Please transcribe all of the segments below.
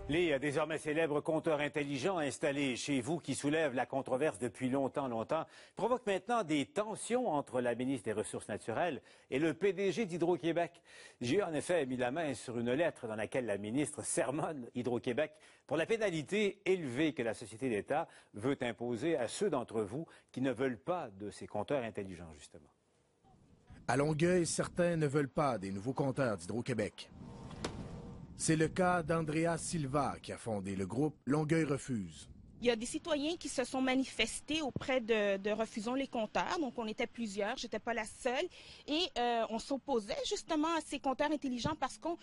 Les désormais célèbres compteurs intelligents installés chez vous qui soulèvent la controverse depuis longtemps provoquent maintenant des tensions entre la ministre des Ressources naturelles et le PDG d'Hydro-Québec. J'ai en effet mis la main sur une lettre dans laquelle la ministre sermonne Hydro-Québec pour la pénalité élevée que la société d'État veut imposer à ceux d'entre vous qui ne veulent pas de ces compteurs intelligents, justement. À Longueuil, certains ne veulent pas des nouveaux compteurs d'Hydro-Québec. C'est le cas d'Andrea Silva qui a fondé le groupe Longueuil Refuse. Il y a des citoyens qui se sont manifestés auprès de Refusons les compteurs. Donc, on était plusieurs, j'étais pas la seule. Et on s'opposait justement à ces compteurs intelligents parce qu'on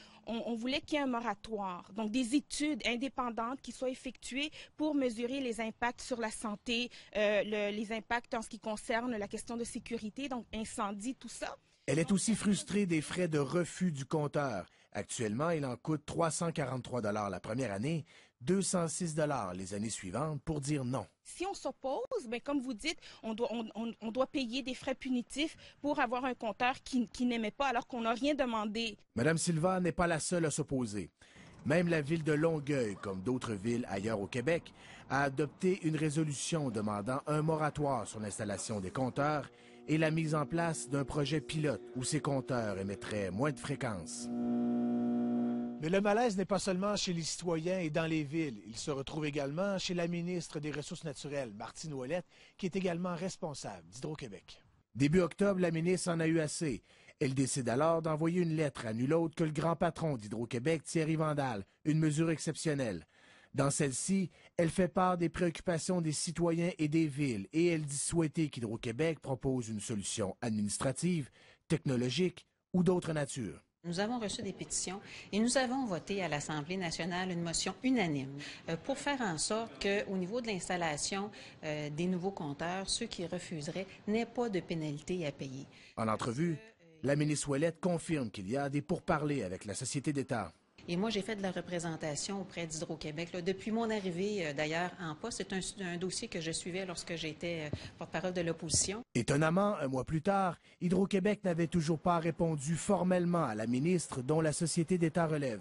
voulait qu'il y ait un moratoire. Donc, des études indépendantes qui soient effectuées pour mesurer les impacts sur la santé, les impacts en ce qui concerne la question de sécurité, donc incendie, tout ça. Elle est aussi frustrée des frais de refus du compteur. Actuellement, il en coûte 343 $ la première année, 206 $ les années suivantes pour dire non. Si on s'oppose, bien, comme vous dites, on doit payer des frais punitifs pour avoir un compteur qui n'aimait pas alors qu'on n'a rien demandé. Madame Silva n'est pas la seule à s'opposer. Même la ville de Longueuil, comme d'autres villes ailleurs au Québec, a adopté une résolution demandant un moratoire sur l'installation des compteurs et la mise en place d'un projet pilote où ces compteurs émettraient moins de fréquences. Mais le malaise n'est pas seulement chez les citoyens et dans les villes. Il se retrouve également chez la ministre des Ressources naturelles, Martine Ouellette, qui est également responsable d'Hydro-Québec. Début octobre, la ministre en a eu assez. Elle décide alors d'envoyer une lettre à nul autre que le grand patron d'Hydro-Québec, Thierry Vandal, une mesure exceptionnelle. Dans celle-ci, elle fait part des préoccupations des citoyens et des villes et elle dit souhaiter qu'Hydro-Québec propose une solution administrative, technologique ou d'autre nature. Nous avons reçu des pétitions et nous avons voté à l'Assemblée nationale une motion unanime pour faire en sorte qu'au niveau de l'installation des nouveaux compteurs, ceux qui refuseraient n'aient pas de pénalité à payer. En entrevue, la ministre Ouellette confirme qu'il y a des pourparlers avec la société d'État. Et moi, j'ai fait de la représentation auprès d'Hydro-Québec. Depuis mon arrivée, d'ailleurs, en poste, c'est un dossier que je suivais lorsque j'étais porte-parole de l'opposition. Étonnamment, un mois plus tard, Hydro-Québec n'avait toujours pas répondu formellement à la ministre dont la société d'État relève.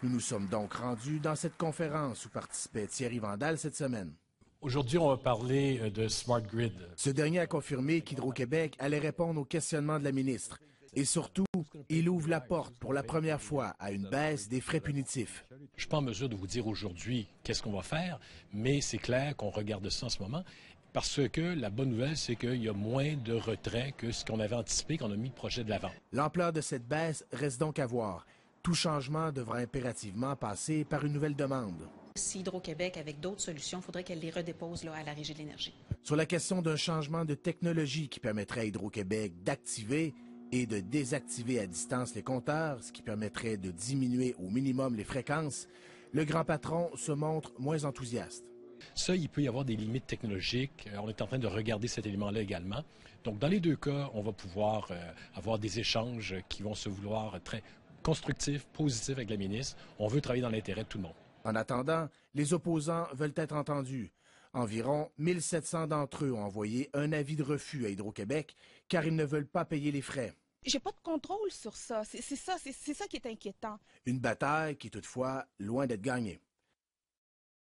Nous nous sommes donc rendus dans cette conférence où participait Thierry Vandal cette semaine. Aujourd'hui, on va parler de Smart Grid. Ce dernier a confirmé qu'Hydro-Québec allait répondre aux questionnements de la ministre. Et surtout, il ouvre la porte pour la première fois à une baisse des frais punitifs. Je ne suis pas en mesure de vous dire aujourd'hui qu'est-ce qu'on va faire, mais c'est clair qu'on regarde ça en ce moment parce que la bonne nouvelle, c'est qu'il y a moins de retraits que ce qu'on avait anticipé quand on a mis le projet de l'avant. L'ampleur de cette baisse reste donc à voir. Tout changement devra impérativement passer par une nouvelle demande. Si Hydro-Québec, avec d'autres solutions, il faudrait qu'elle les redépose à la Régie de l'énergie. Sur la question d'un changement de technologie qui permettrait à Hydro-Québec d'activer et de désactiver à distance les compteurs, ce qui permettrait de diminuer au minimum les fréquences, le grand patron se montre moins enthousiaste. Ça, il peut y avoir des limites technologiques. On est en train de regarder cet élément-là également. Donc, dans les deux cas, on va pouvoir avoir des échanges qui vont se vouloir très constructifs, positifs avec la ministre. On veut travailler dans l'intérêt de tout le monde. En attendant, les opposants veulent être entendus. Environ 1700 d'entre eux ont envoyé un avis de refus à Hydro-Québec car ils ne veulent pas payer les frais. J'ai pas de contrôle sur ça. C'est ça qui est inquiétant. Une bataille qui est toutefois loin d'être gagnée.